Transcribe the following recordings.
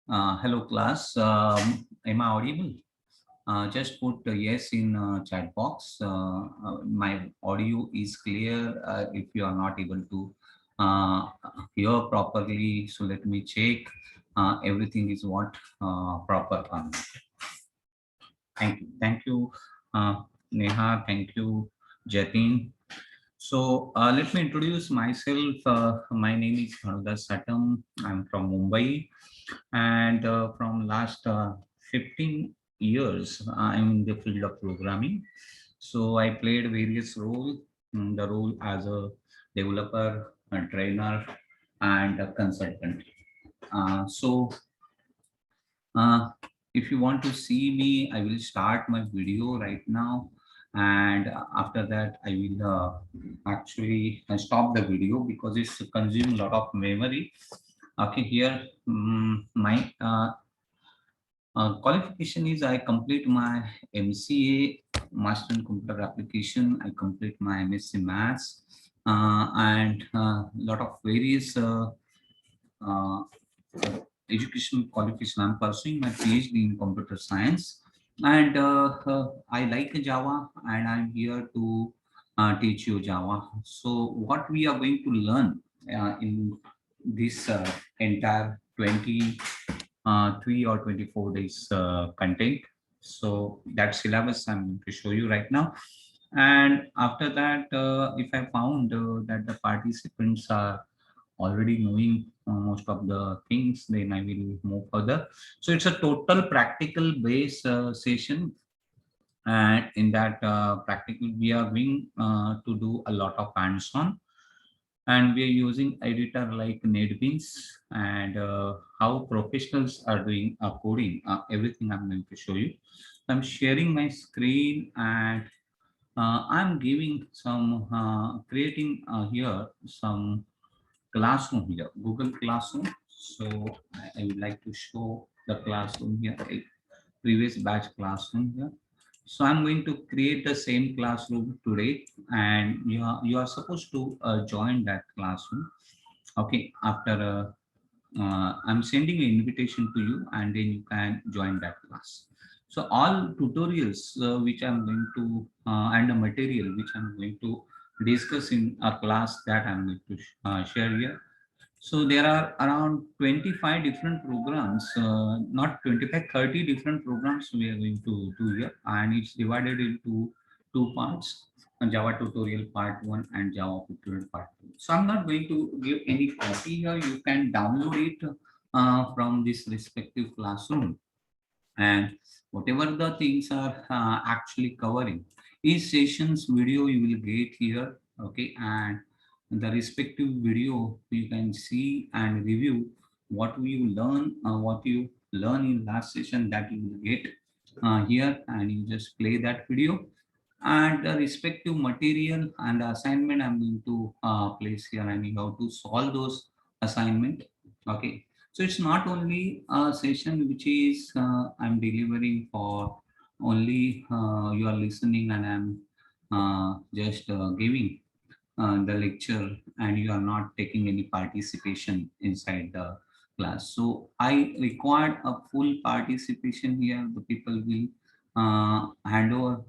Hello class. Am I audible? Just put yes in chat box. My audio is clear. If you are not able to uh, hear properly, so let me check. Everything is what proper. Thank you. Thank you, Neha. Thank you, Jatin. So let me introduce myself. My name is Hanudas Satam. I'm from Mumbai, and from last 15 years I'm in the field of programming. So I played various roles, the role as a developer, a trainer, and a consultant. So if you want to see me, I will start my video right now, and after that I will actually stop the video because it's consuming a lot of memory. Okay, here my qualification is I complete my MCA, Master in Computer Application. I complete my MSc Maths, and lot of various uh, educational qualification. I'm pursuing my PhD in Computer Science, and I like Java, and I'm here to teach you Java. So what we are going to learn in this entire 20 3 or 24 days content. So that syllabus I'm going to show you right now. And after that, if I found that the participants are already knowing most of the things, then I will move further. So it's a total practical based session, and in that practical we are going to do a lot of hands-on, and we are using editor like NetBeans, and how professionals are doing coding. Everything I'm going to show you. I'm sharing my screen, and I'm giving some creating here some classroom here, Google Classroom. So I would like to show the classroom here, a previous batch classroom here. So I'm going to create the same classroom today, and you are supposed to join that classroom. Okay, after I'm sending an invitation to you, and then you can join that class. So all tutorials which I'm going to and the material which I'm going to discuss in a class that I'm going to share here. So there are around 25 different programs, not 25, 30 different programs we are going to do here, and it's divided into two parts, a Java tutorial part one and Java tutorial part two. So I'm not going to give any copy here. You can download it from this respective classroom, and whatever the things are actually covering, each session's video you will get here. Okay, and the respective video you can see and review what you learn in last session, that you will get here, and you just play that video, and the respective material and assignment I'm going to place here, and you have to solve those assignment. Okay, so it's not only a session which is I'm delivering for only you are listening, and I'm just giving the lecture, and you are not taking any participation inside the class. So I required a full participation here. The people will hand over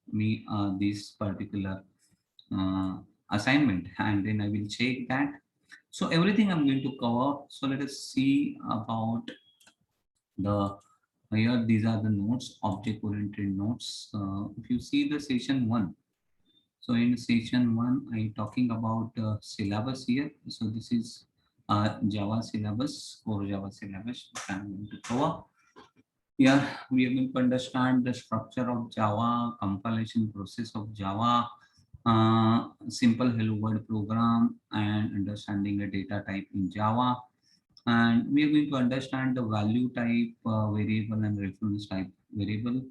me this particular uh, assignment, and then I will check that. So everything I'm going to cover. So let us see about the here. These are the notes, object oriented notes. If you see the session one, so in session one, I talking about syllabus here. So this is Java syllabus, core Java syllabus which I'm going to cover. Here we are going to understand the structure of Java, compilation process of Java, simple hello world program, and understanding a data type in Java. And we are going to understand the value type variable and reference type variable,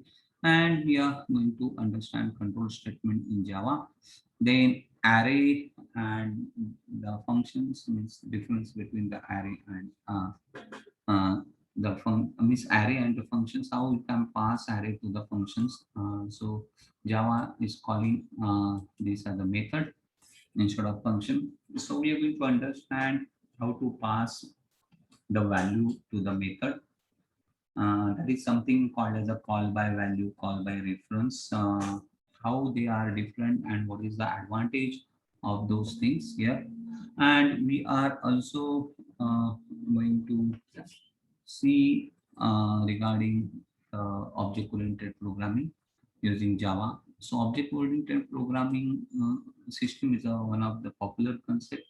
and we are going to understand control statement in Java. Then array and the functions, means difference between the array and uh, means array and the functions, how we can pass array to the functions. So Java is calling these are the method instead of function. So we are going to understand how to pass the value to the method. That is something called as a call by value, call by reference. How they are different and what is the advantage of those things here. And we are also going to see regarding object-oriented programming using Java. So object-oriented programming system is one of the popular concept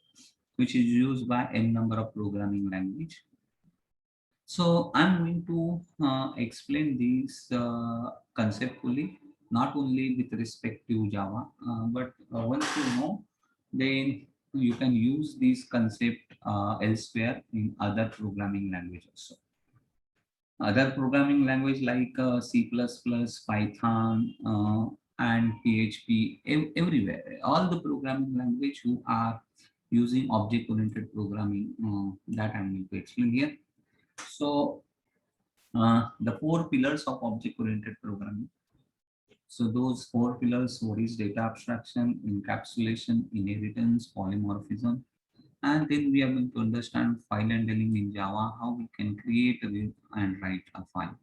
which is used by n number of programming language. So I'm going to explain these conceptually, not only with respect to Java, but once you know, then you can use this concept elsewhere in other programming languages also. Other programming language like C++, Python, and PHP, everywhere. All the programming language who are using object-oriented programming that I'm going to explain here. So the four pillars of object-oriented programming. So those four pillars, what is data abstraction, encapsulation, inheritance, polymorphism, and then we are going to understand file handling in Java, how we can create, read, and write a file.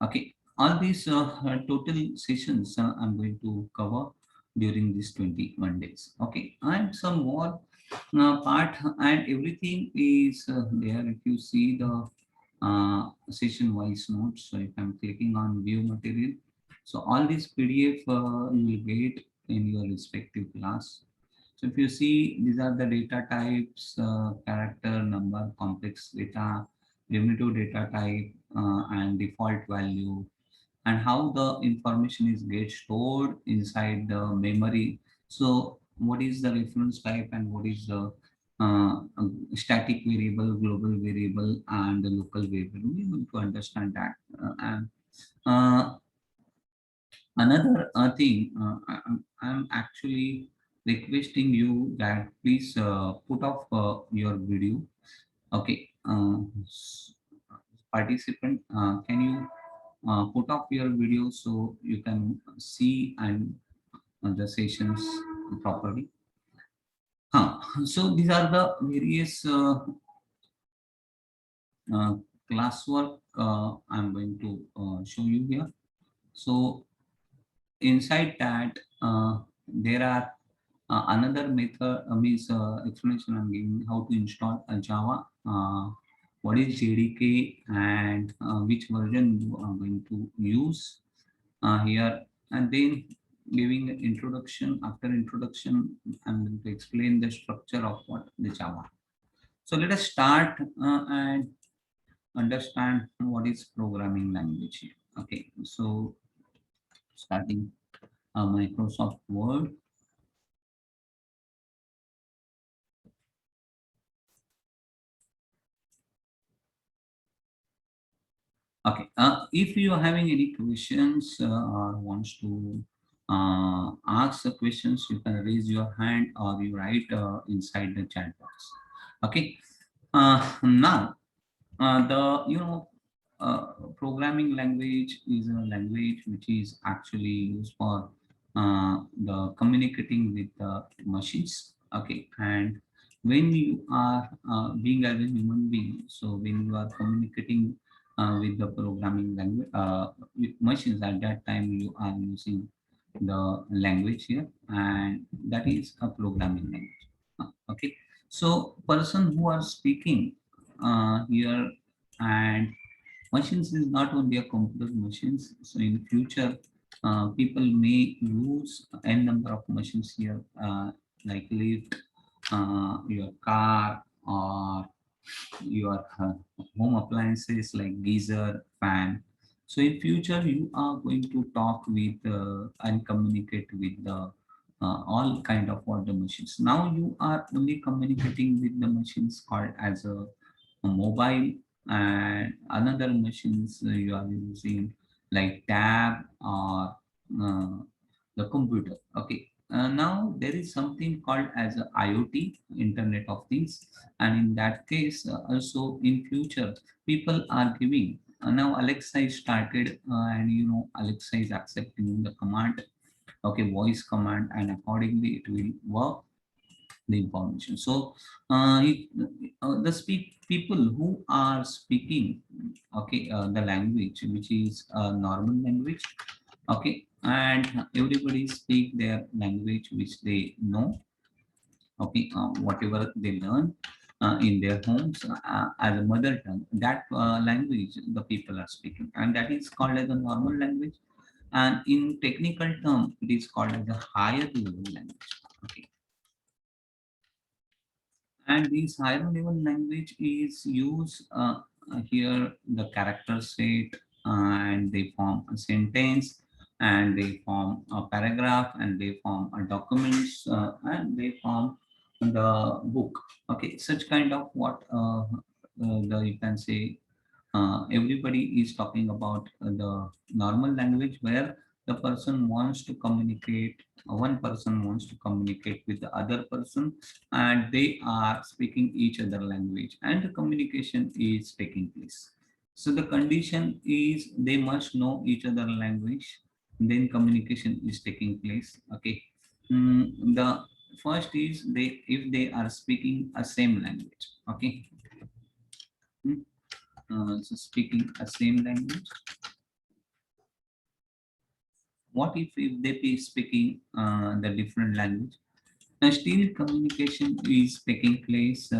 Okay, all these total sessions I'm going to cover during these 21 days. Okay, and some more part and everything is there. If you see the session wise notes, so if I'm clicking on view material, so all these PDF you will get in your respective class. So if you see, these are the data types, character, number, complex data, primitive data type, and default value, and how the information is get stored inside the memory. So what is the reference type and what is the static variable, global variable, and the local variable. We need to understand that. And uh, another thing, I'm actually requesting you that please put off your video. Okay, participant, can you put off your video so you can see and the sessions properly? So these are the various uh, classwork I'm going to show you here. So inside that, there are another method, means explanation I'm giving how to install a Java, what is JDK, and which version you are going to use here, and then giving an introduction. After introduction, I'm going to explain the structure of what the Java. So let us start and understand what is programming language here. Okay, so starting Microsoft Word. Okay, if you are having any questions or wants to ask the questions, you can raise your hand or you write inside the chat box. Okay, now the programming language is a language which is actually used for the communicating with the machines. Okay, and when you are being as a human being, so when you are communicating with the programming language with machines, at that time you are using the language here, and that is a programming language. Okay, so person who are speaking here, and machines is not only a computer machines. So in future, people may use n number of machines here, like lift, your car, or your home appliances like geyser, fan. So in future, you are going to talk with and communicate with the all kind of water machines. Now you are only communicating with the machines called as a mobile, and another machines you are using like tab or uh, the computer. Okay. Now there is something called as a IoT, Internet of Things, and in that case, also in future, people are giving. Now Alexa is started, and Alexa is accepting the command, okay, voice command, and accordingly it will work the information. So the speak people who are speaking, okay, the language which is a normal language, okay, and everybody speak their language which they know, okay, whatever they learn in their homes as a mother tongue, that language the people are speaking, and that is called as a normal language. And in technical term, it is called as a higher level language. Okay, and this higher level language is used here the character set, and they form a sentence, and they form a paragraph, and they form a documents, and they form the book. Okay, such kind of what the you can say everybody is talking about the normal language where the person wants to communicate, one person wants to communicate with the other person, and they are speaking each other language, and the communication is taking place. So the condition is they must know each other language, then communication is taking place. Okay. The first is they, if they are speaking a same language. Okay. Hmm, so speaking a same language. What if they be speaking the different language? And still communication is taking place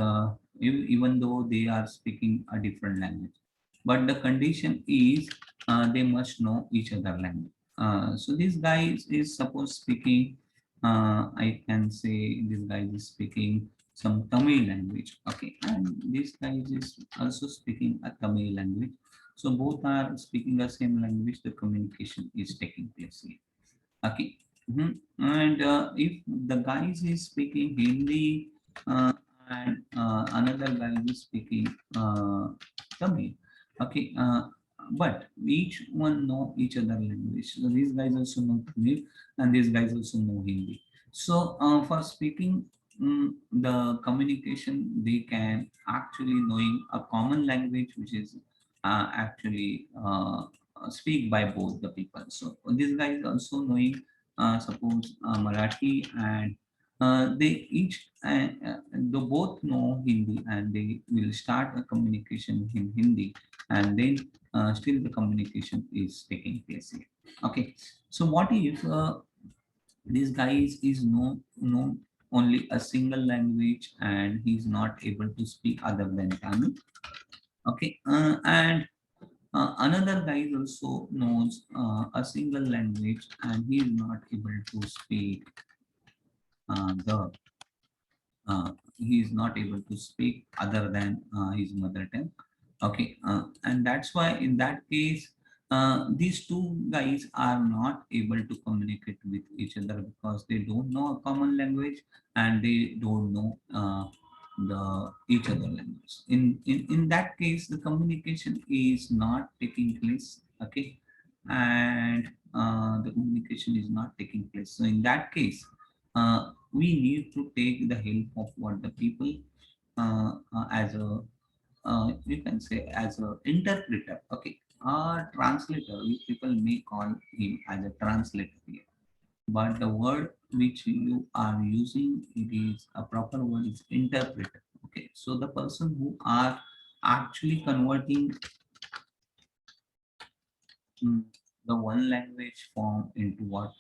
even though they are speaking a different language. But the condition is they must know each other language. So this guy is suppose speaking, I can say this guy is speaking some Tamil language. Okay, and this guy is also speaking a Tamil language. So both are speaking the same language. The communication is taking place here. Okay. And if the guys is speaking Hindi and another guy is speaking Tamil, okay, but each one know each other language. So these guys also know Tamil, and these guys also know Hindi. So for speaking the communication, they can actually knowing a common language, which is actually speak by both the people. So this guy is also knowing, suppose Marathi, and they each they both know Hindi, and they will start a communication in Hindi, and then still the communication is taking place here. Okay, so what if this guy is know only a single language, and he's not able to speak other than Tamil? Okay, and another guy also knows a single language, and he is not able to speak the he is not able to speak other than his mother tongue. Okay, and that's why in that case these two guys are not able to communicate with each other because they don't know a common language, and they don't know the each other language. In that case, the communication is not taking place. Okay, and the communication is not taking place. So in that case, we need to take the help of what the people as a you can say as a interpreter. Okay, or translator. We people may call him as a translator here, but the word which you are using, it is a proper word is interpreter. Okay, so the person who are actually converting mm, the one language form into what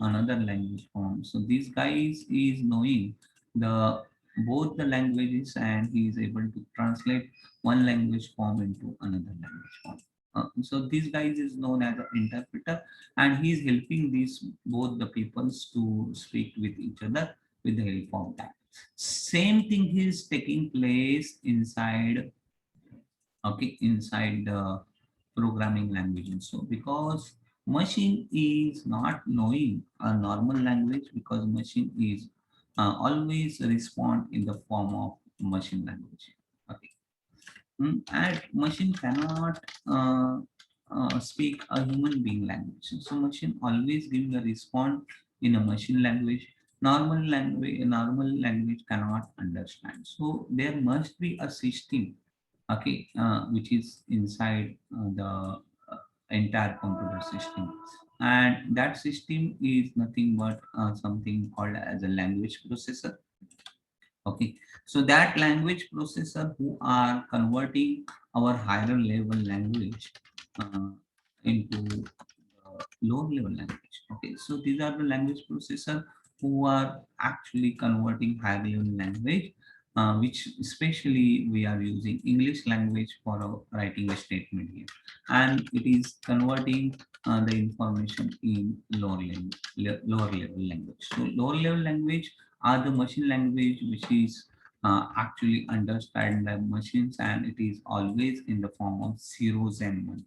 another language form. So these guys is knowing the both the languages, and he is able to translate one language form into another language form. So these guys is known as an interpreter, and he is helping these both the peoples to speak with each other with the help of that. Same thing is taking place inside, okay, inside the programming language. And so because machine is not knowing a normal language, because machine is always respond in the form of machine language. Okay. And machine cannot speak a human being language. So machine always giving a response in a machine language. Normal language cannot understand. So there must be a system, okay, which is inside the entire computer system, and that system is nothing but something called as a language processor. Okay, so that language processor who are converting our higher level language uh, into lower level language. Okay, so these are the language processor who are actually converting higher level language, which especially we are using English language for writing a statement here, and it is converting the information in lower level language. So lower level language are the machine language which is actually understand by machines, and it is always in the form of zeros and one.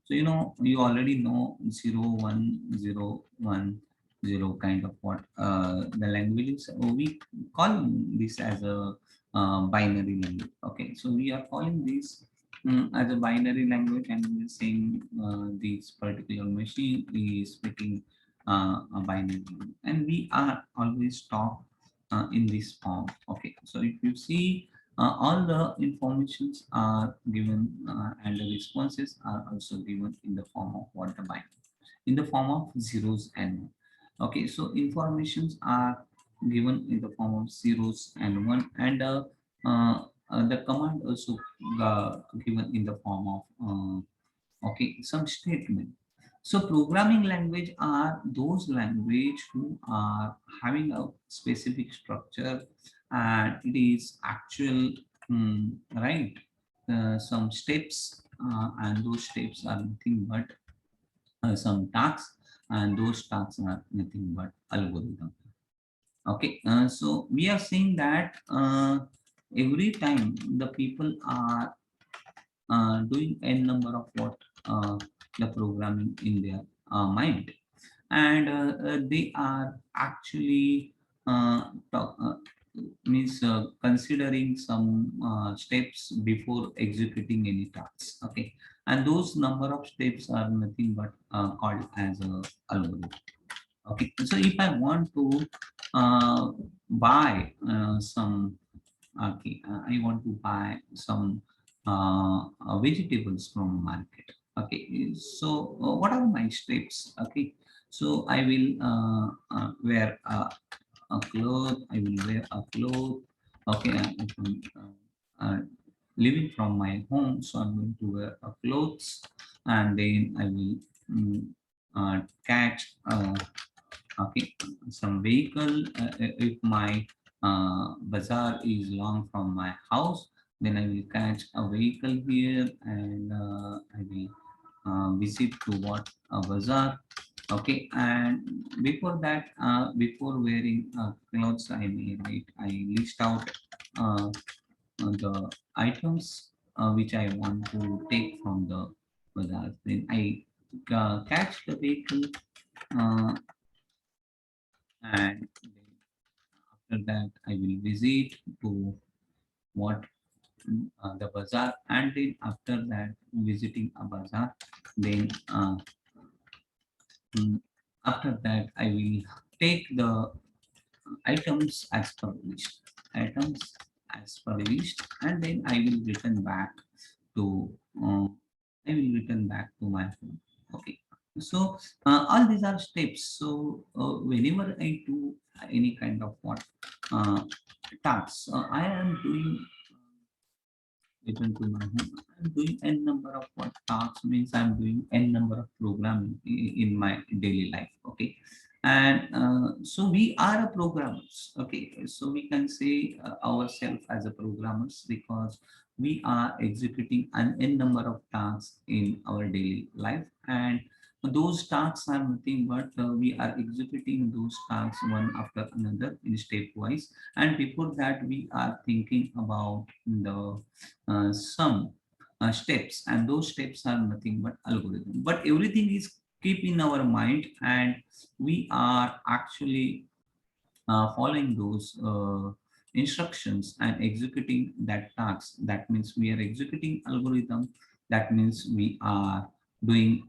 So you already know 0 1 0 1 0 kind of what the language is. We call this as a binary language. Okay, so we are calling this as a binary language, and we are saying this particular machine is speaking a binary language, and we are always talk in this form. Okay, so if you see all the informations are given and the responses are also given in the form of what the binary, in the form of zeros and one. Okay, so informations are given in the form of zeros and one, and the command also given in the form of okay, some statement. So programming language are those language who are having a specific structure, and it is actual right some steps, and those steps are nothing but some tasks, and those tasks are nothing but algorithm. Okay, so we are seeing that every time the people are doing n number of what the programming in their mind, and they are actually means considering some steps before executing any tasks. Okay, and those number of steps are nothing but called as a algorithm. Okay, so if I want to buy some, okay, I want to buy some vegetables from market. Okay, so what are my steps? Okay, so I will wear a cloth. I will wear a cloth. Okay, living from my home, so I'm going to wear a clothes, and then I will catch okay some vehicle. If my bazaar is long from my house, then I will catch a vehicle here, and I will visit to what a bazaar. Okay, and before that, before wearing clothes, I list out the items which I want to take from the bazaar. Then I catch the vehicle, uh, and then after that I will visit to what the bazaar, and then after that visiting a bazaar, then mm, after that I will take the items as per list, items as per list, and then I will return back to uh, I will return back to my home. Okay, so all these are steps. So whenever I do any kind of what uh, tasks, I am doing return to my home. I'm doing n number of what tasks, means I'm doing n number of programming in my daily life. Okay, and so we are a programmers. Okay, so we can say ourselves as a programmers, because we are executing an n number of tasks in our daily life, and those tasks are nothing but we are executing those tasks one after another in stepwise, and before that we are thinking about the some steps, and those steps are nothing but algorithm, but everything is keep in our mind, and we are actually following those instructions and executing that task. That means we are executing algorithm. That means we are doing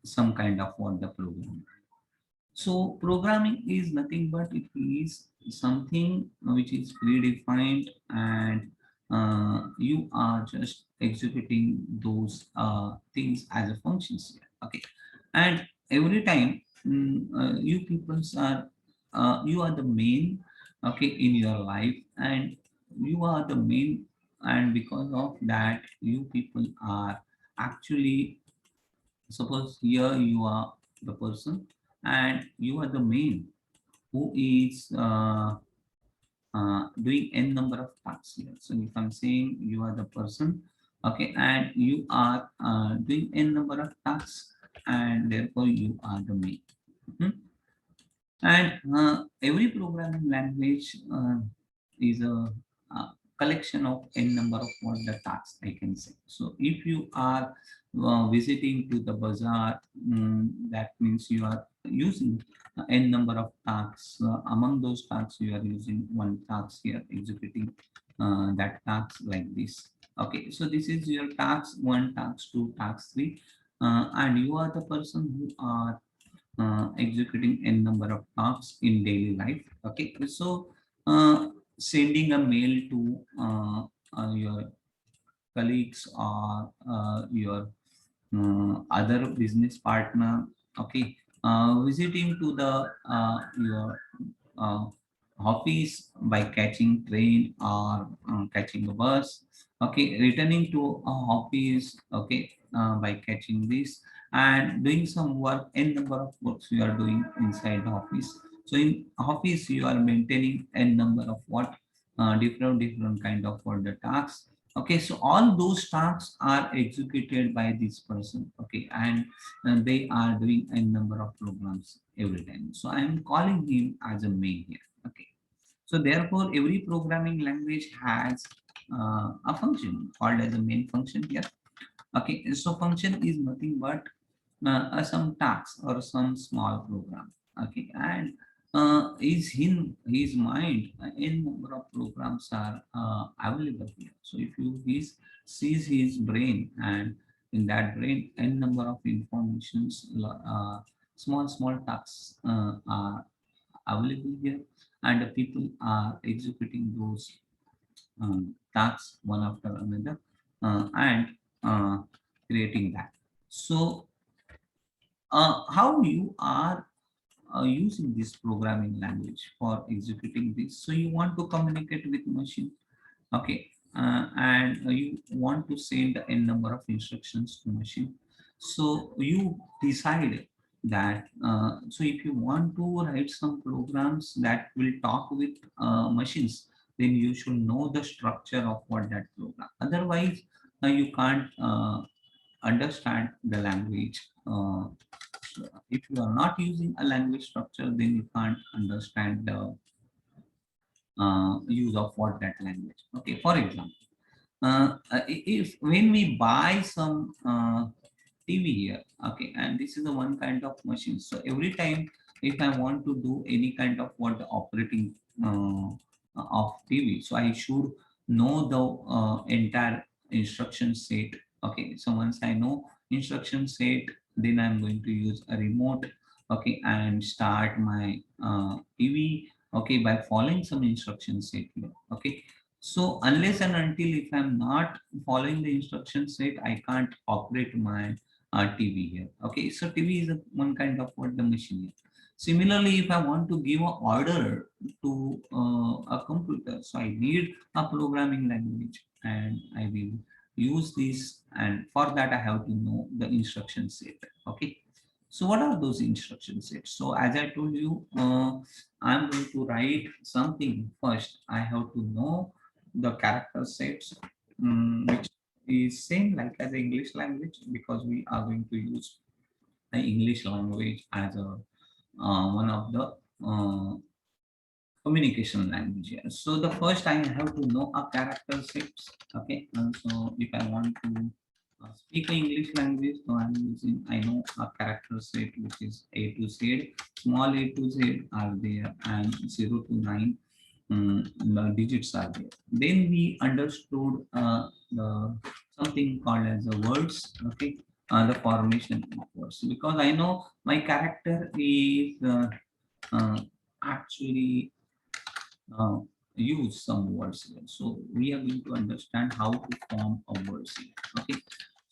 some kind of what the program. So programming is nothing but it is something which is predefined, and you are just executing those things as a functions here. Okay, and every time you peoples are you are the main, okay, in your life, and you are the main, and because of that, you people are actually, suppose here you are the person and you are the main who is doing n number of tasks here. So if I'm saying you are the person, okay, and you are doing n number of tasks, and therefore you are the main. Mhm. And every programming language is a collection of n number of what the tasks I can say. So if you are visiting to the bazaar, that means you are using n number of tasks. Among those tasks, you are using one task here, executing that task like this. Okay, so this is your task one, task two, task three, and you are the person who are executing n number of tasks in daily life. Okay, so sending a mail to your colleagues or your other business partner. Okay, visiting to the your uh, office by catching train or catching a bus. Okay, returning to office, okay, by catching this, and doing some work, n number of works you are doing inside the office. So in office you are maintaining n number of what different kind of what the tasks. Okay, so all those tasks are executed by this person. Okay, and they are doing a number of programs every time. So I am calling him as a main here. Okay, so therefore every programming language has a function called as a main function here. Okay, so function is nothing but some tasks or some small program. Okay, and is in his mind n number of programs are available here. So if you sees his brain, and in that brain n number of informations, small tasks are available here, and the people are executing those tasks one after another, and uh, creating that. So how you are using this programming language for executing this? So you want to communicate with machine. Okay, and you want to send n number of instructions to machine. So you decide that, so if you want to write some programs that will talk with machines, then you should know the structure of what that program. Otherwise you can't understand the language. So if you are not using a language structure, then you can't understand the use of what that language. Okay, for example, if when we buy some TV here, okay, and this is the one kind of machine. So every time if I want to do any kind of what the operating of TV, so I should know the entire instruction set. Okay, so once I know instruction set, then I'm going to use a remote. Okay, and start my TV. Okay, by following some instruction set here. Okay, so unless and until if I'm not following the instruction set, I can't operate my TV here. Okay, so TV is one kind of what the machine is. Similarly, if I want to give an order to a computer, so I need a programming language, and I will use this, and for that I have to know the instruction set. Okay, so what are those instruction sets? So as I told you, I'm going to write something first. I have to know the character sets, which is same like as the English language, because we are going to use the English language as a one of the communication language here. So the first I have to know a character sets. Okay, and so if I want to speak English language, so I'm using, I know a character set which is A to Z. Small a to z are there, and 0 to 9 the digits are there. Then we understood the something called as the words. Okay, the formation of words, because I know my character is uh, actually uh, use some words here. So we are going to understand how to form a words here. Okay,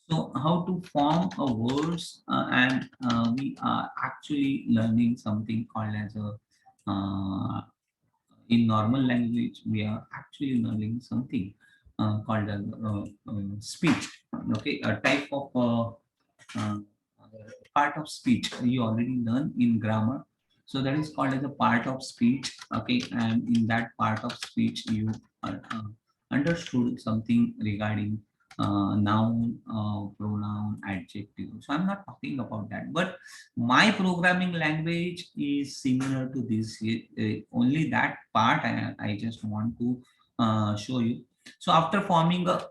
so how to form a words, and we are actually learning something called as a in normal language, we are actually learning something called as speech. Okay, a type of uh, part of speech you already learn in grammar. So that is called as a part of speech. Okay, and in that part of speech, you understood something regarding noun, pronoun, adjective. So I'm not talking about that, but my programming language is similar to this. Only that part I just want to show you. So after forming a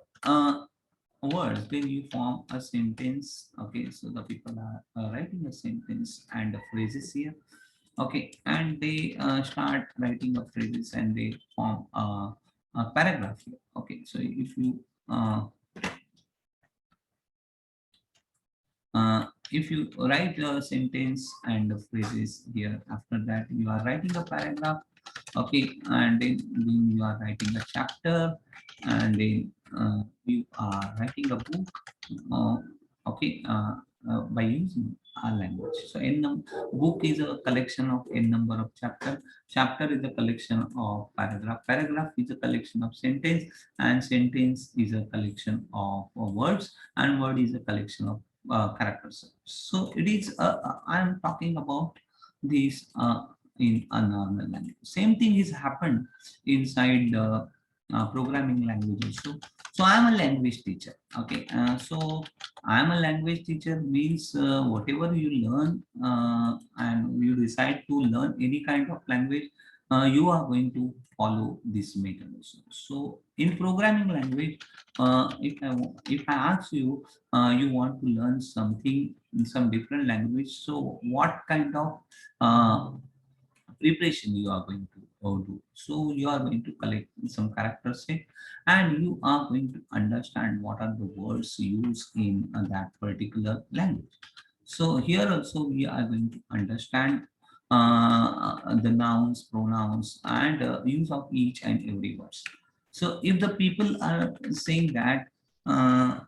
word, then you form a sentence. Okay, so the people are writing a sentence and the phrases here. Okay, and they start writing a phrases and they form a paragraph here. Okay, so if you write a sentence and the phrases here, after that you are writing a paragraph. Okay, and then you are writing a chapter, and then you are writing a book. uh, okay, by using our language. So book is a collection of n number of chapter. Chapter is a collection of paragraph. Paragraph is a collection of sentence, and sentence is a collection of words, and word is a collection of characters. So it is. I am talking about these in a normal language. Same thing is happened inside the programming languages. So I am a language teacher. Okay, so I am a language teacher means whatever you learn and you decide to learn any kind of language, you are going to follow this method. So in programming language, if I ask you, you want to learn something in some different language, so what kind of uh, preparation you are going to do? So you are going to collect some characteristic, and you are going to understand what are the words used in that particular language. So here also we are going to understand the nouns, pronouns, and use of each and every words. So if the people are saying that uh,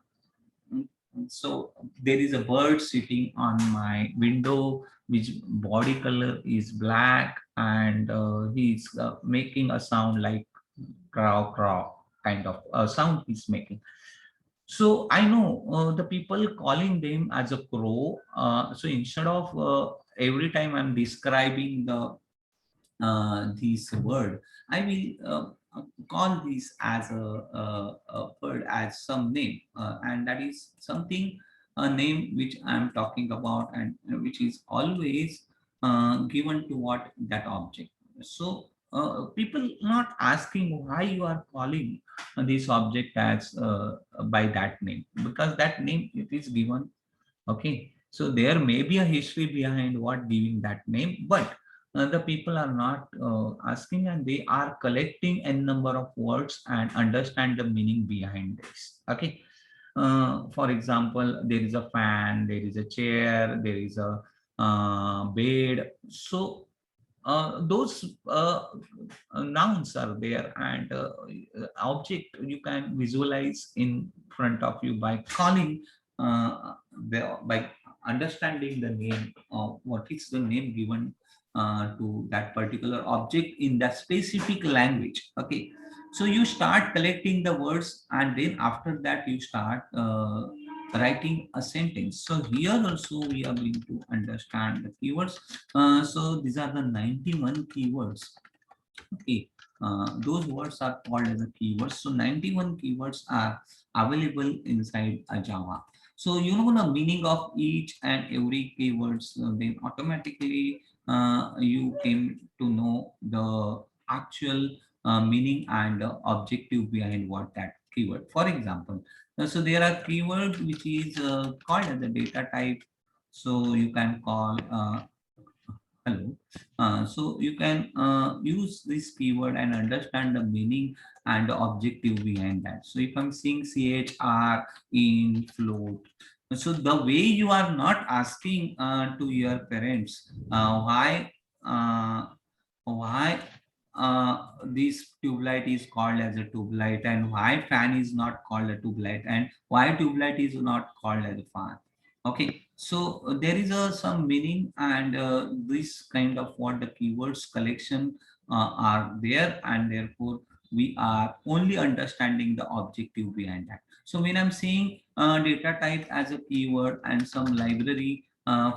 so there is a bird sitting on my window which body color is black, and he's making a sound like crow crow kind of sound he's making. So I know the people calling them as a crow. So instead of every time I'm describing this word, I will call this as a word as some name, and that is something, a name which I'm talking about, and which is always given to what that object. So people not asking why you are calling this object as by that name, because that name it is given. Okay, so there may be a history behind what giving that name, but the people are not asking, and they are collecting n number of words and understand the meaning behind this. Okay, for example, there is a fan, there is a chair, there is a bed. So those nouns are there, and object you can visualize in front of you by calling by understanding the name of what is the name given to that particular object in that specific language. Okay, so you start collecting the words, and then after that you start writing a sentence. So here also we are going to understand the keywords. So these are the 91 keywords. Okay, those words are called as a keywords. So 91 keywords are available inside a Java. So you know the meaning of each and every keywords, then automatically you came to know the actual meaning and objective behind what that keyword. For example, so there are keywords which is called as a data type. So you can call hello. So you can use this keyword and understand the meaning and the objective behind that. So if I'm seeing CHR in float, so the way you are not asking to your parents uh, why this tube light is called as a tube light, and why fan is not called a tube light, and why tube light is not called as a fan. Okay, so there is some meaning, and this kind of what the keywords collection are there, and therefore we are only understanding the objective behind that. So when I'm saying data type as a keyword and some library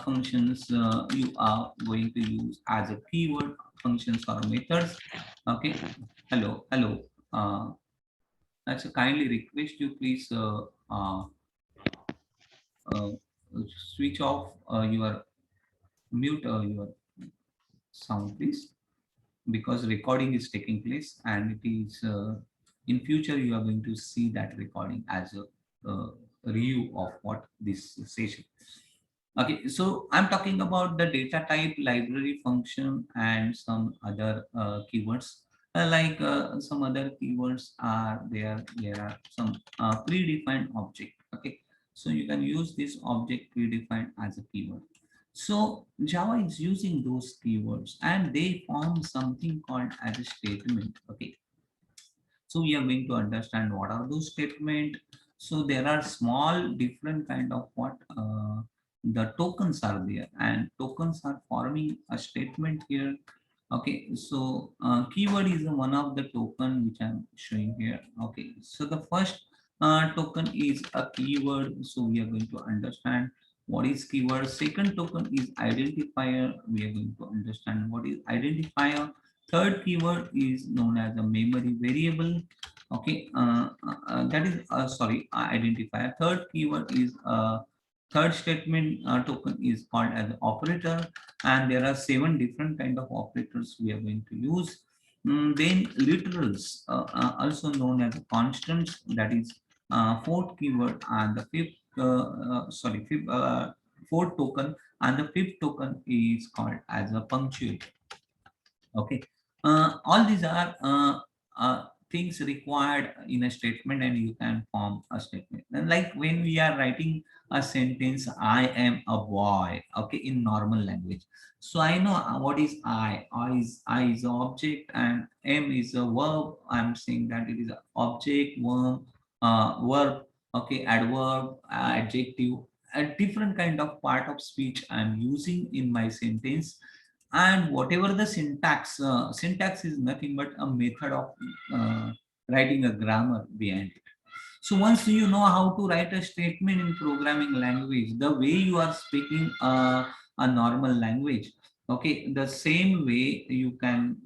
functions you are going to use as a keyword functions or methods. Okay, hello. That's a kindly request you please uh, switch off your mute your sound please, because recording is taking place, and it is in future you are going to see that recording as a review of what this session. Okay, so I'm talking about the data type, library function, and some other keywords. Some other keywords are there. There are some predefined object. Okay, so you can use this object predefined as a keyword. So Java is using those keywords, and they form something called as a statement. Okay, so we are going to understand what are those statements. So there are small different kind of what the tokens are there, and tokens are forming a statement here. Okay, so keyword is one of the token which I'm showing here. Okay, so the first token is a keyword. So we are going to understand what is keyword. Second token is identifier. We are going to understand what is identifier. Third keyword is known as a memory variable. Okay, that is sorry identifier. Third keyword is third statement token is called as operator, and there are 7 different kind of operators we are going to use. Then literals, also known as constants, that is fourth keyword, and the fourth token, and the fifth token is called as a punctuator. Okay, all these are things required in a statement, and you can form a statement. And like when we are writing a sentence, I am a boy, okay, in normal language. So I know what is I is an object, and am is a verb. I'm saying that it is an object, verb, okay, adverb, adjective, a different kind of part of speech I'm using in my sentence. And whatever the syntax is nothing but a method of writing a grammar behind it. So once you know how to write a statement in programming language, the way you are speaking a normal language, okay, the same way you can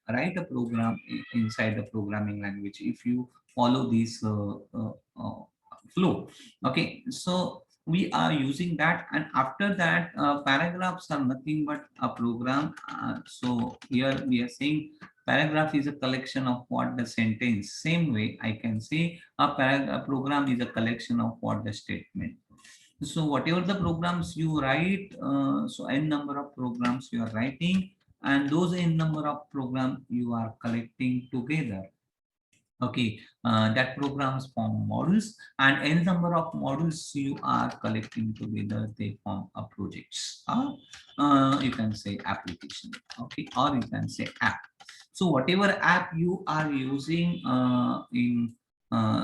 write a program inside the programming language if you follow this flow. Okay, so we are using that, and after that paragraphs are nothing but a program. So here we are saying paragraph is a collection of what the sentence. Same way I can say a program is a collection of what the statement. So whatever the programs you write, so n number of programs you are writing, and those n number of programs you are collecting together. Okay, that programs form models, and n number of models you are collecting together, they form a projects, or you can say application. Okay, or you can say app. So whatever app you are using in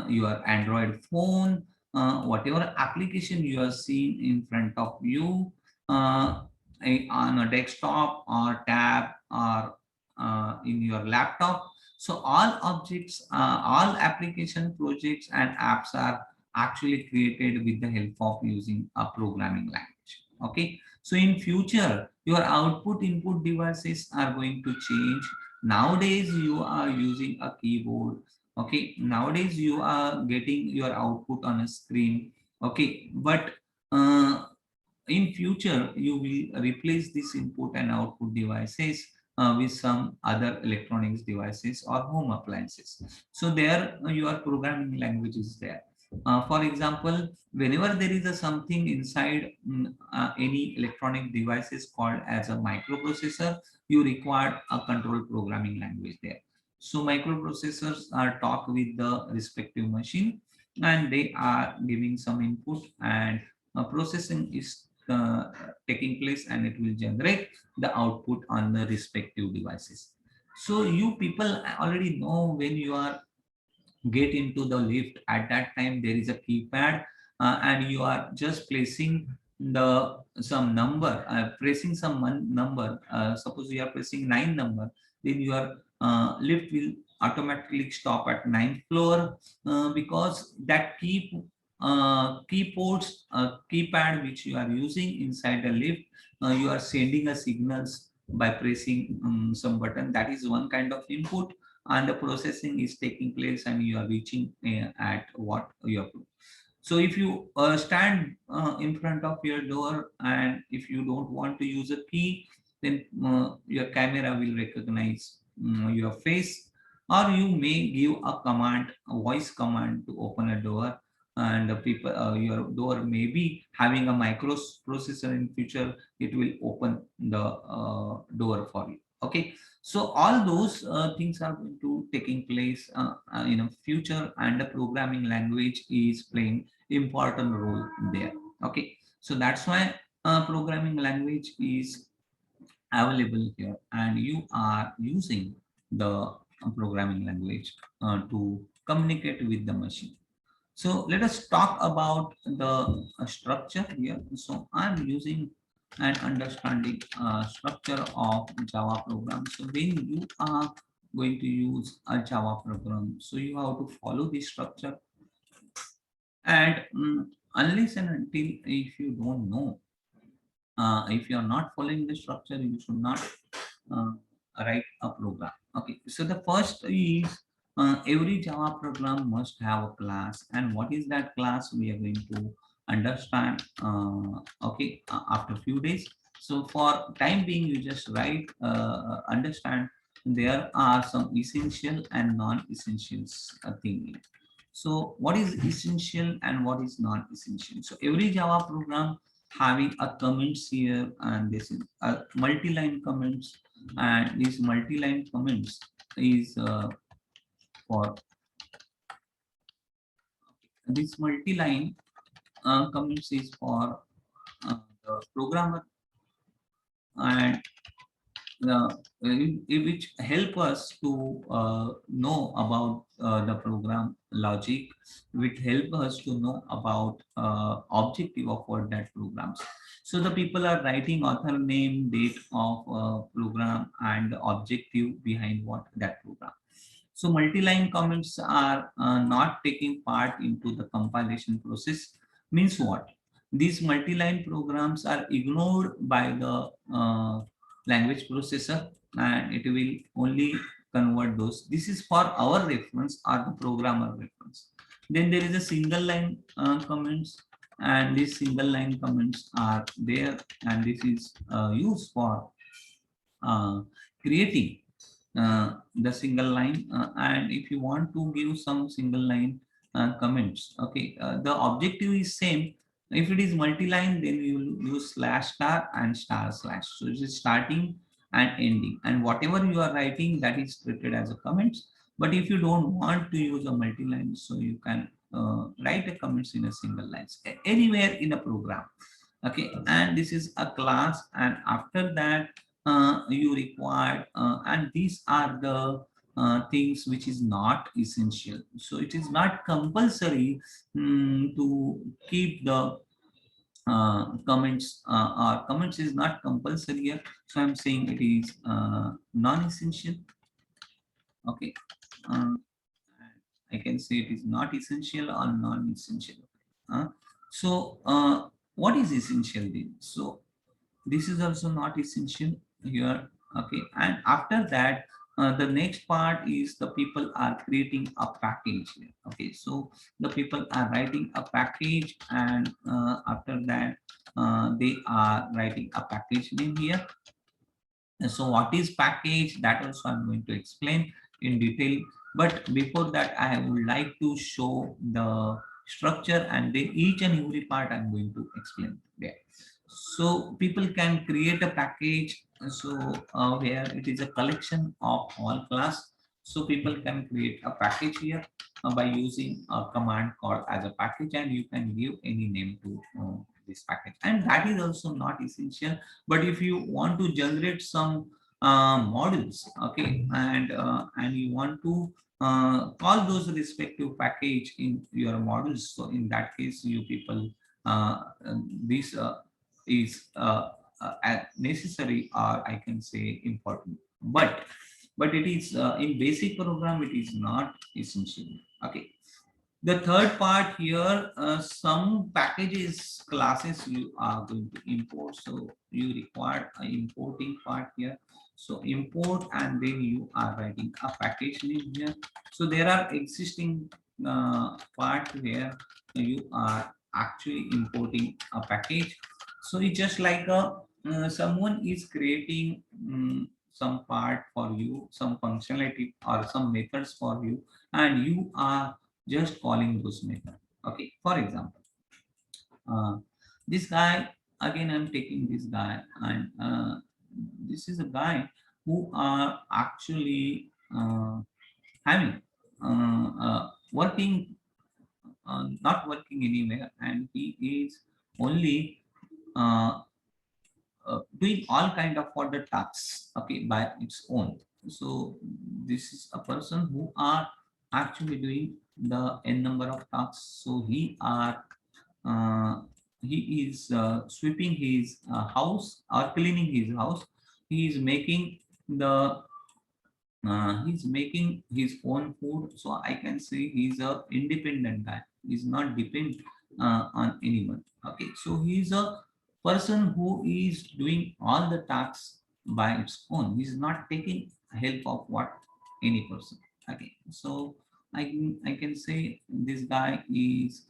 your Android phone, whatever application you are seeing in front of you on a desktop or tab, or in your laptop, so all objects, all application projects and apps are actually created with the help of using a programming language. Okay, so in future your output input devices are going to change. Nowadays you are using a keyboard. Okay, nowadays you are getting your output on a screen. Okay, but in future you will replace this input and output devices with some other electronics devices or home appliances. So there your programming language is there. For example, whenever there is a something inside any electronic devices called as a microprocessor, you require a control programming language there. So microprocessors are talk with the respective machine, and they are giving some input, and processing is taking place, and it will generate the output on the respective devices. So you people already know when you are get into the lift, at that time there is a keypad, and you are just placing the some number, pressing some number, suppose you are pressing 9 number, then your lift will automatically stop at ninth floor, because that keypad which you are using inside the lift, you are sending a signals by pressing some button. That is one kind of input, and the processing is taking place, and you are reaching at what you have to. So if you stand in front of your door, and if you don't want to use a key, then your camera will recognize your face, or you may give a command, a voice command, to open a door. And the people, your door may be having a microprocessor in future, it will open the door for you. Okay, so all those things are going to taking place in a future, and the programming language is playing important role there. Okay, so that's why programming language is available here, and you are using the programming language to communicate with the machine. So let us talk about the structure here. So I'm using and understanding structure of Java program. So when you are going to use a Java program, so you have to follow this structure. And unless and until if you don't know, if you are not following the structure, you should not uh, write a program. Okay, so the first is every Java program must have a class, and what is that class we are going to understand. Okay, after a few days. So for time being, you just write, understand there are some essential and non-essentials thing. So what is essential and what is non-essential? So every Java program having a comments here, and this is a multi-line comments, and these multi-line comments is for this multi-line comments is for the programmer, and which help us to know about the program logic, which help us to know about objective of what that programs. So the people are writing author name, date of program, and the objective behind what that program. So multi-line comments are not taking part into the compilation process. Means what? These multi-line programs are ignored by the language processor, and it will only convert those. This is for our reference or the programmer reference. Then there is a single line comments, and these single line comments are there, and this is used for creating the single line. And if you want to give some single line comments, okay, the objective is same. If it is multi-line, then you will use slash star and star slash. So it is starting and ending, and whatever you are writing, that is treated as a comments. But if you don't want to use a multi-line, so you can write a comments in a single lines anywhere in a program. Okay, and this is a class, and after that you require, and these are the things which is not essential. So it is not compulsory to keep the comments, or comments is not compulsory here. So I'm saying it is non-essential. Okay, uh, I can say it is not essential or non-essential. So what is essential then? So this is also not essential here. Okay, and after that the next part is the people are creating a package here. Okay, so the people are writing a package, and after that they are writing a package name here. And so what is package, that also I'm going to explain in detail. But before that, I would like to show the structure, and then each and every part I'm going to explain there. So people can create a package. So where it is a collection of all class. So people can create a package here by using a command called as a package, and you can give any name to this package. And that is also not essential. But if you want to generate some models, okay, and you want to call those respective package in your models, so in that case you people this is necessary, or I can say important. but it is in basic program, it is not essential. Okay. The third part here, some packages classes you are going to import. So you require an importing part here. So import, and then you are writing a package name here. So there are existing part where you are actually importing a package. So it's just like a someone is creating some part for you, some functionality or some methods for you, and you are just calling those methods. Okay, for example, uh, this guy, again I'm taking this guy, and this is a guy who are actually having working, not working anywhere, and he is only uh, doing all kind of for the tasks, okay, by its own. So this is a person who are actually doing the n number of tasks. So uh, he is sweeping his house or cleaning his house. He is making the he's making his own food. So I can say he's a independent guy. He's not depend on anyone. Okay, so he's a person who is doing all the tasks by its own. He's not taking help of what any person. Okay, so I can say this guy is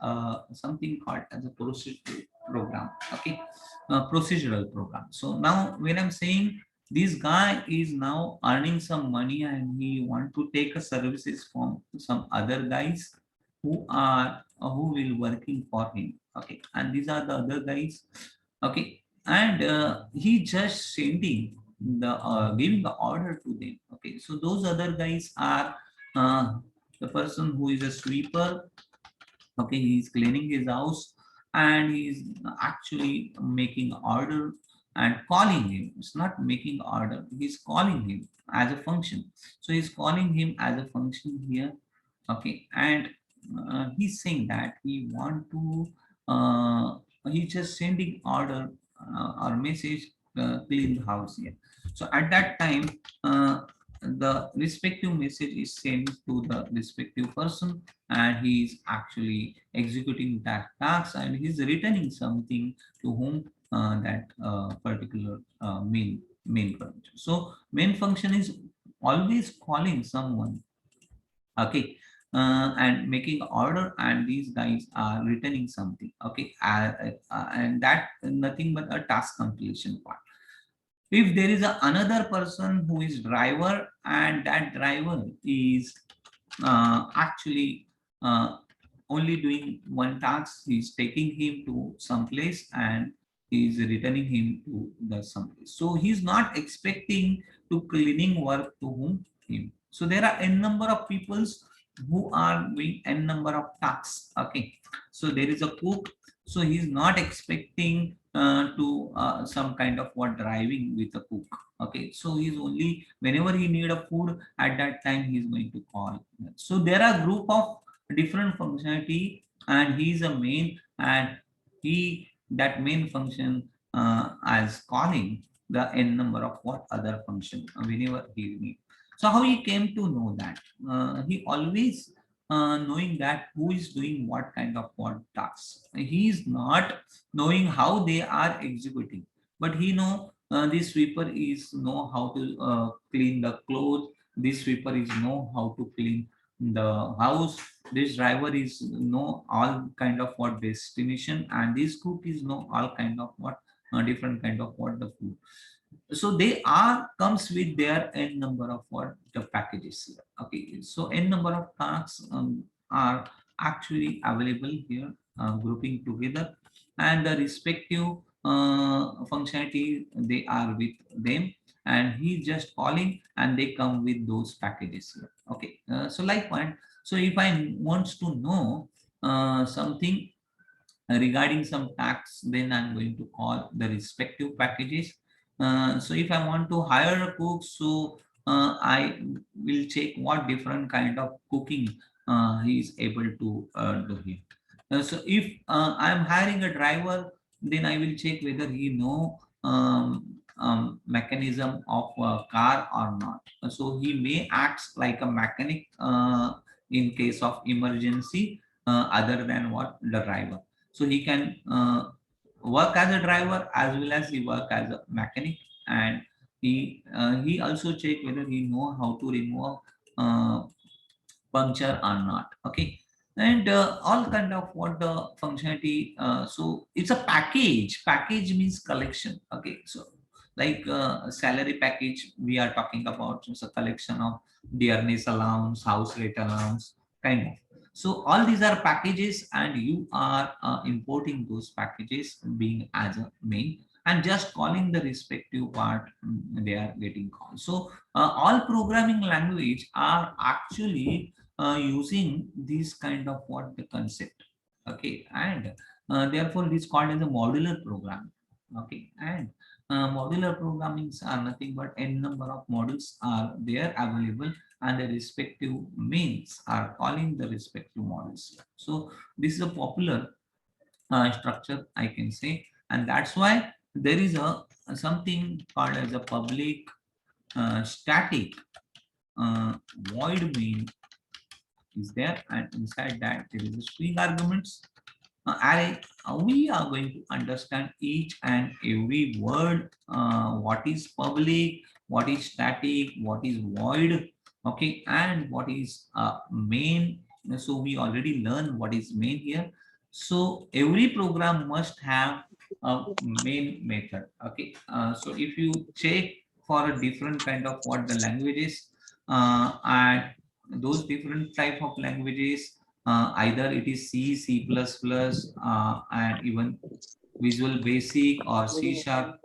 something called as a procedural program. Okay, procedural program. So now when I'm saying this guy is now earning some money and he want to take a services from some other guys who will working for him. Okay, and these are the other guys. Okay, and he just sending the giving the order to them. Okay, so those other guys are the person who is a sweeper. Okay, he's cleaning his house, and he's actually making order and calling him. It's not making order, he's calling him as a function. So he's calling him as a function here. Okay, and he's saying that he want to he's just sending order or message, clean the house here. So at that time, the respective message is sent to the respective person, and he is actually executing that task, and he's returning something to whom that particular main function. So main function is always calling someone. Okay, and making order, and these guys are returning something. Okay, and that nothing but a task completion part. If there is another person who is driver, and that driver is actually only doing one task, he's taking him to some place and he's returning him to the some place. So he's not expecting to cleaning work to whom him. So there are n number of peoples who are doing n number of tasks. Okay, so there is a cook, so he's not expecting to some kind of what driving with a cook. Okay, so he's only whenever he need a food, at that time he's going to call. So there are group of different functionality, and he is a main, and he that main function as calling the n number of what other function whenever he need. So how he came to know that? He always knowing that who is doing what kind of what tasks. He is not knowing how they are executing, but he know this sweeper is know how to clean the clothes. This sweeper is know how to clean the house. This driver is know all kind of what destination, and this cook is know all kind of what different kind of what the food. So they are comes with their n number of what the packages here. Okay, so n number of tasks are actually available here, grouping together, and the respective functionality they are with them, and he just calling and they come with those packages here. Okay, so like point. So if I wants to know something regarding some tax, then I'm going to call the respective packages. So if I want to hire a cook, so I will check what different kind of cooking he is able to do here. So if I'm hiring a driver, then I will check whether he know mechanism of a car or not. So he may act like a mechanic in case of emergency, other than what the driver. So he can work as a driver as well as he work as a mechanic, and he also check whether he know how to remove uh, puncture or not. Okay, and all kind of what the functionality. So it's a package. Package means collection. Okay, so like salary package we are talking about, it's a collection of dearness allowance, house rate allowance, kind of. So all these are packages, and you are importing those packages being as a main, and just calling the respective part, they are getting called. So all programming language are actually using this kind of what the concept. Okay, and therefore it is called as a modular program. Okay, and modular programmings are nothing but n number of models are there available, and the respective mains are calling the respective models. So this is a popular structure, I can say, and that's why there is a something called as a public static void main is there, and inside that there is a string arguments array. We are going to understand each and every word, what is public, what is static, what is void, okay, and what is main. So we already learned what is main here. So every program must have a main method. Okay, so if you check for a different kind of what the languages, and those different type of languages, either it is C, C++, and even Visual Basic or C Sharp.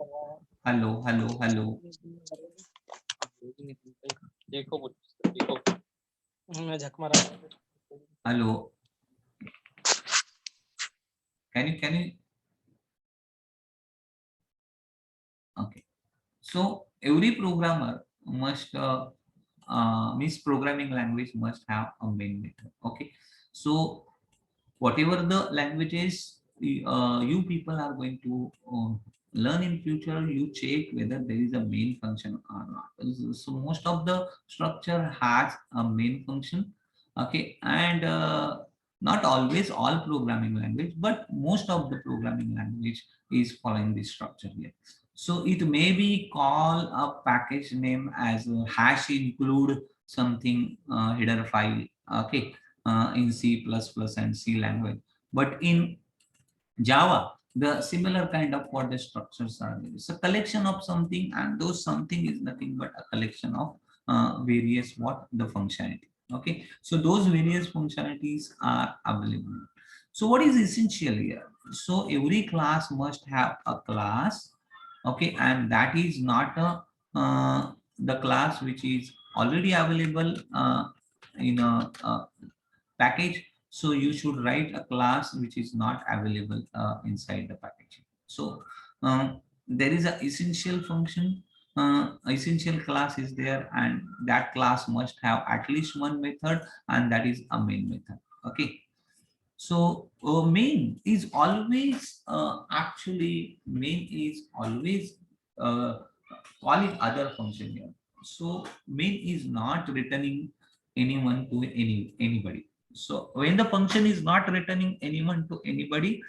Hello, hello, hello, देखो देखो मैं झक मारा hello. Can you? Okay. So every programmer must means programming language must have a main method. Okay. So whatever the languages you people are going to learn in future, you check whether there is a main function or not. So most of the structure has a main function. Okay, and not always all programming language, but most of the programming language is following this structure here. So it may be call a package name as a hash include something header file. Okay, in C++ and C language. But in Java, the similar kind of what the structures are there. It's a collection of something, and those something is nothing but a collection of various what the functionality. Okay, so those various functionalities are available. So what is essential here? So every class must have a class. Okay, and that is not a the class which is already available in a package. So you should write a class which is not available inside the package. So there is a essential function, essential class is there, and that class must have at least one method, and that is a main method. Okay, so main is always actually main is always uh, calling other function here. So main is not returning anyone to anybody. So when the function is not returning anyone to anybody,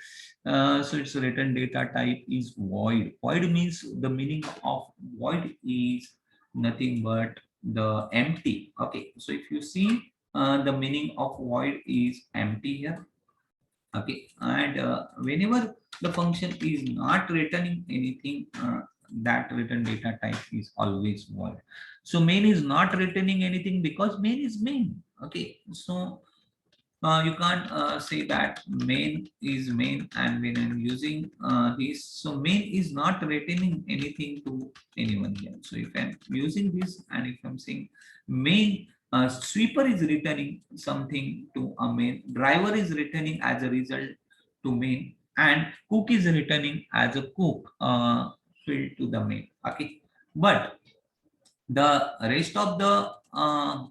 so its return data type is void. Void means the meaning of void is nothing but the empty. Okay, so if you see the meaning of void is empty here. Okay, and whenever the function is not returning anything, that return data type is always void. So main is not returning anything because main is main. Okay, so you can't say that main is main, and when I'm using this, so main is not returning anything to anyone here. So if I'm using this, and if I'm saying main, sweeper is returning something to a main, driver is returning as a result to main, and cook is returning as a cook field to the main. Okay, but the rest of the uh,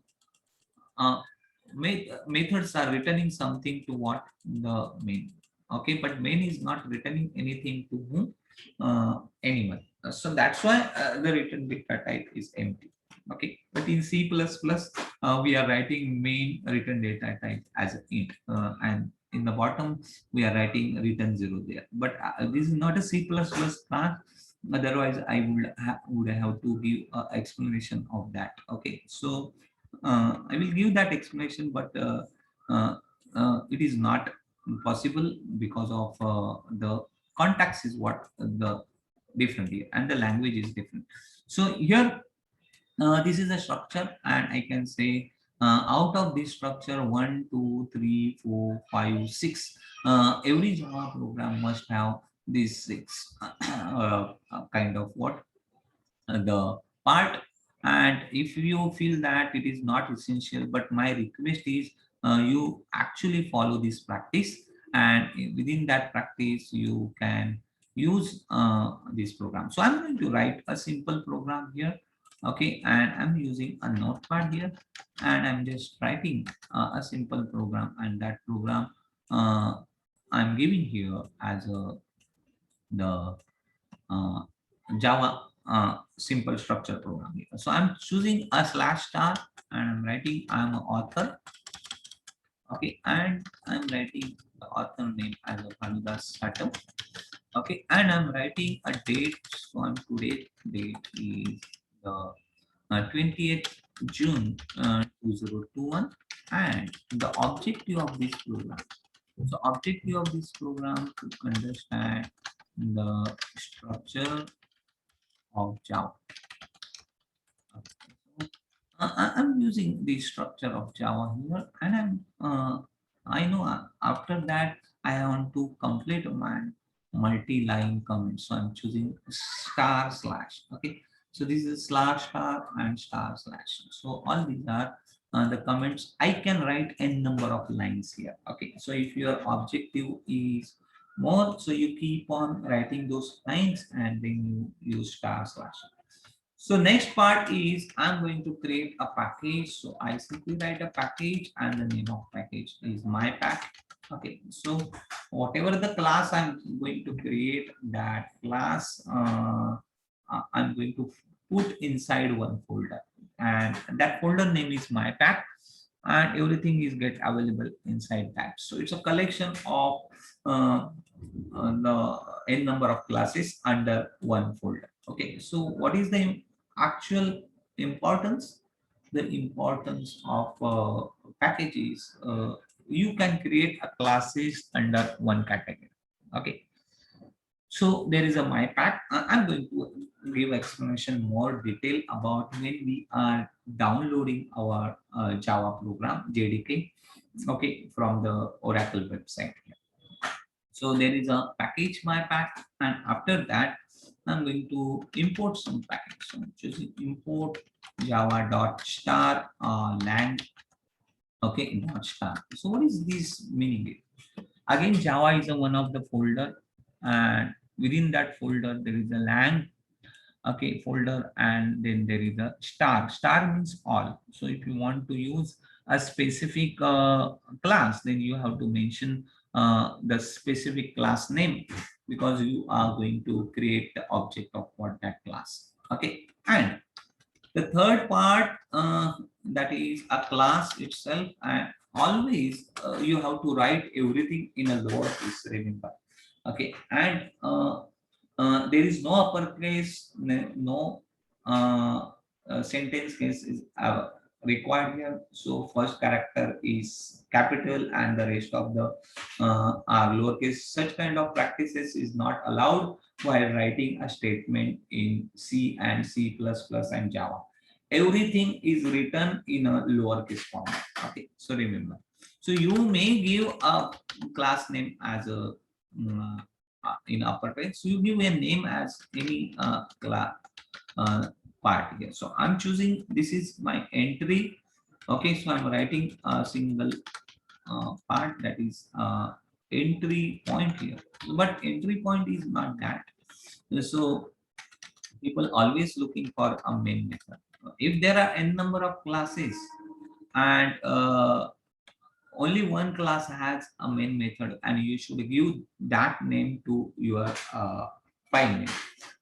methods are returning something to what the main. Okay, but main is not returning anything to whom, anyone. So that's why the return data type is empty. Okay, but in C++, we are writing main return data type as an int, and in the bottom we are writing return 0 there. But this is not a C++ class. Otherwise, I would have to give explanation of that. Okay, so I will give that explanation, but uh, it is not possible because of the context is what the different here, and the language is different. So here, this is a structure, and I can say out of this structure, 1, 2, 3, 4, 5, 6. Every Java program must have these 6 kind of what the part. And if you feel that it is not essential, but my request is you actually follow this practice, and within that practice you can use this program. So I'm going to write a simple program here. Okay, and I'm using a notepad here, and I'm just writing a simple program, and that program I'm giving here as the uh, Java simple structure program here. So I'm choosing a slash star, and I'm writing I'm an author. Okay, and I'm writing the author name as a Bhanudas Sato. Okay, and I'm writing a date. So I'm today date is the 20th June 2021, and the objective of this program. So objective of this program to understand the structure of Java. I'm using the structure of Java here, and I know after that I want to complete my multi-line comment. So I'm choosing star slash. Okay, so this is slash star and star slash. So all these are the comments. I can write n number of lines here. Okay, so if your objective is more, so you keep on writing those lines, and then you use star slash. So next part is I'm going to create a package. So I simply write a package, and the name of package is my pack. Okay, so whatever the class I'm going to create, that class I'm going to put inside one folder, and that folder name is my pack, and everything is get available inside that. So it's a collection of uh, the n number of classes under one folder. Okay, so what is the actual importance? The importance of packages, you can create a classes under one category. Okay, so there is a my pack. I'm going to give explanation more detail about when we are downloading our Java program JDK, okay, from the Oracle website. So there is a package my pack, and after that I'm going to import some package. So I'm choosing import java dot star lang. Okay, dot star. So what is this meaning? Again, Java is a one of the folder, and within that folder there is a lang, okay, folder, and then there is a star. Star means all. So if you want to use a specific class, then you have to mention the specific class name, because you are going to create the object of what that class. Okay, and the third part, that is a class itself, and always you have to write everything in a lowercase, remember. Okay, and there is no uppercase, no sentence case is required here. So first character is capital, and the rest of the are lowercase. Such kind of practices is not allowed while writing a statement in C and C++ and Java. Everything is written in a lowercase format. Okay, so remember. So you may give a class name as a in uppercase. So you give a name as any class part here. So I'm choosing, this is my entry. Okay, so I'm writing a single part, that is entry point here, but entry point is not that. So people always looking for a main method. If there are n number of classes, and only one class has a main method, and you should give that name to your file name.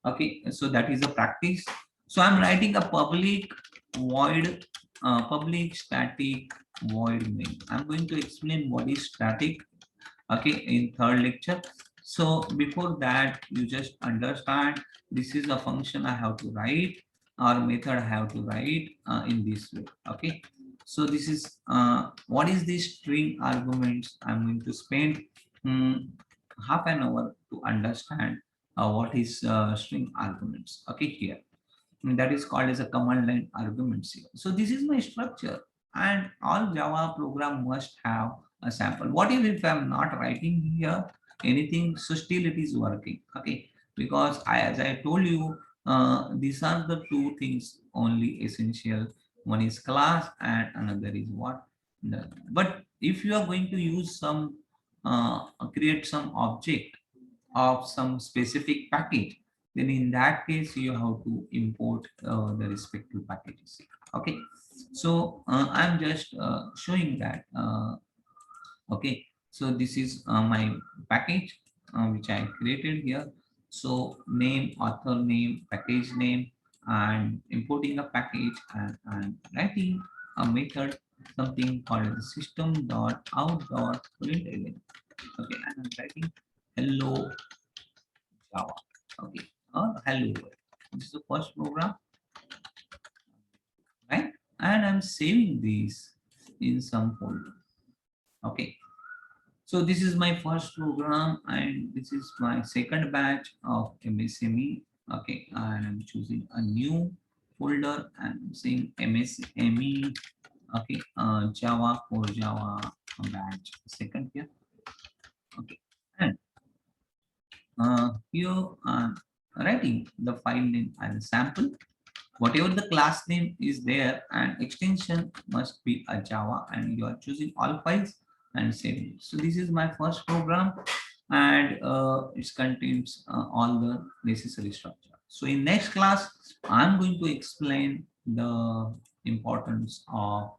Okay, so that is a practice. So I'm writing a public void, public static void main. I'm going to explain what is static, okay, in third lecture. So before that, you just understand this is a function I have to write, or method I have to write in this way. Okay, so this is what is the string arguments. I'm going to spend mm, half an hour to understand what is string arguments. Okay, here that is called as a command line arguments here. So this is my structure, and all Java program must have a sample. What if I'm not writing here anything, so still it is working. Okay, because as I told you, these are the two things only essential. One is class and another is what. But if you are going to use some create some object of some specific package, then in that case you have to import the respective packages. Okay, so I'm just showing that. Okay, so this is my package which I created here. So name, author name, package name, and importing a package, and writing a method, something called the system dot out dot println. Okay, and I'm writing hello Java. Okay, hello world. This is the first program, right? And I'm saving these in some folder. Okay, so this is my first program, and this is my second batch of MSME. Okay, and I'm choosing a new folder and I'm saying MSME. Okay, Java for Java batch second here. Okay, and here I'm writing the file name as a sample. Whatever the class name is there, and extension must be a Java, and you are choosing all files and saving it. So this is my first program, and it contains all the necessary structure. So in next class, I'm going to explain the importance of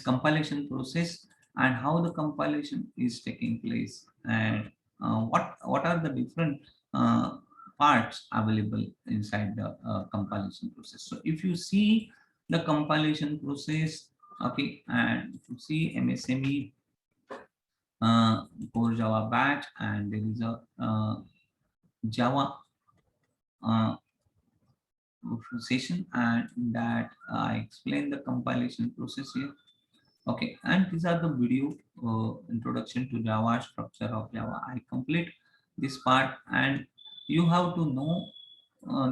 compilation process, and how the compilation is taking place, and what are the different uh, parts available inside the compilation process. So if you see the compilation process, okay, and if you see MSME core Java batch, and there is a Java uh, session, and that I explain the compilation process here. Okay, and these are the video introduction to Java, structure of Java. I complete this part, and you have to know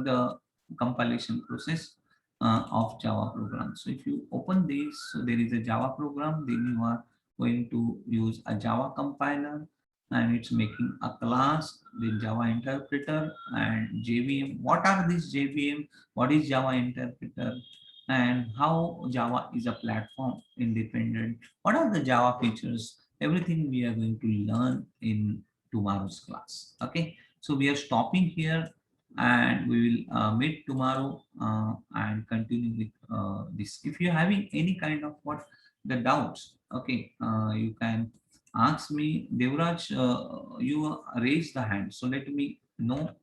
the compilation process of Java program. So if you open this, so there is a Java program, then you are going to use a Java compiler, and it's making a class, the Java interpreter and JVM. What are these JVM? What is Java interpreter? And how Java is a platform independent. What are the Java features? Everything we are going to learn in tomorrow's class. Okay, so we are stopping here, and we will meet tomorrow and continue with this. If you're having any kind of what the doubts, okay, you can ask me. Devraj, you raise the hand, so let me know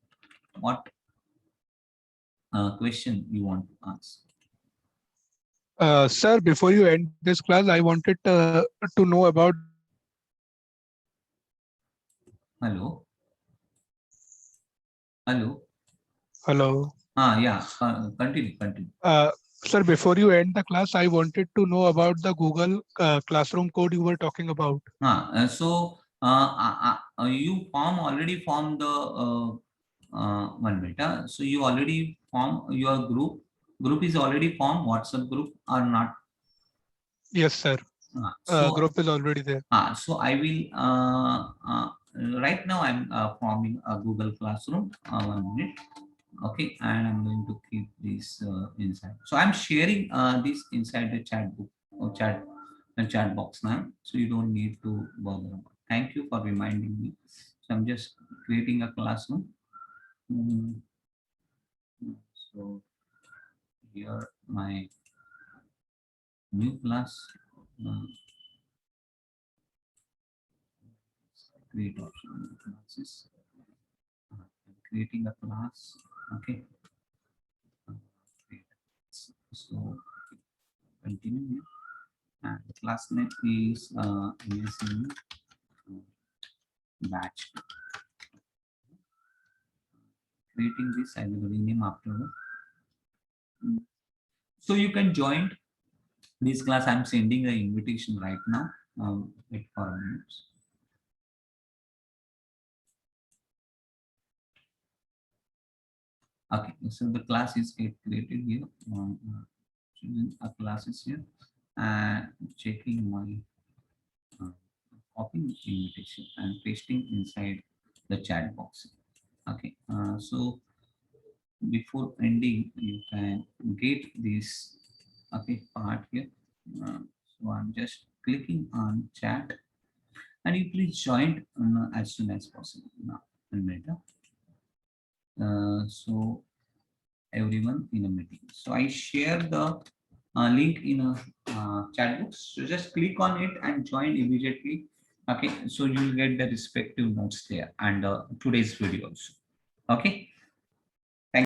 what question you want to ask. Sir, before you end this class, I wanted to know about. Hello, hello. Hello. Yeah, continue. Sir, before you end the class, I wanted to know about the Google Classroom code you were talking about. So you already formed the one minute. So you already form your group. Group is already formed. WhatsApp group or not? Yes, sir. So Group is already there. so I will right now I'm forming a Google Classroom. 1 minute. Okay, and I'm going to keep this inside. So I'm sharing this inside the chat book or chat box now. So you don't need to bother about. Thank you for reminding me. So I'm just creating a classroom. Mm, So here my new class. create option classes. Creating a class. Okay. So continue here. And the class name is MSc batch. Creating this, I will rename after. So you can join this class. I'm sending an invitation right now. Wait for a minute. Okay, so the class is get created here. A class is here, and checking my copying invitation and pasting inside the chat box. Okay, so before ending, you can get this part here. So I'm just clicking on chat, and you please join as soon as possible now. So everyone in a meeting. So I share the link in a chat box. So just click on it and join immediately. Okay, so you'll get the respective notes there and today's videos. Okay.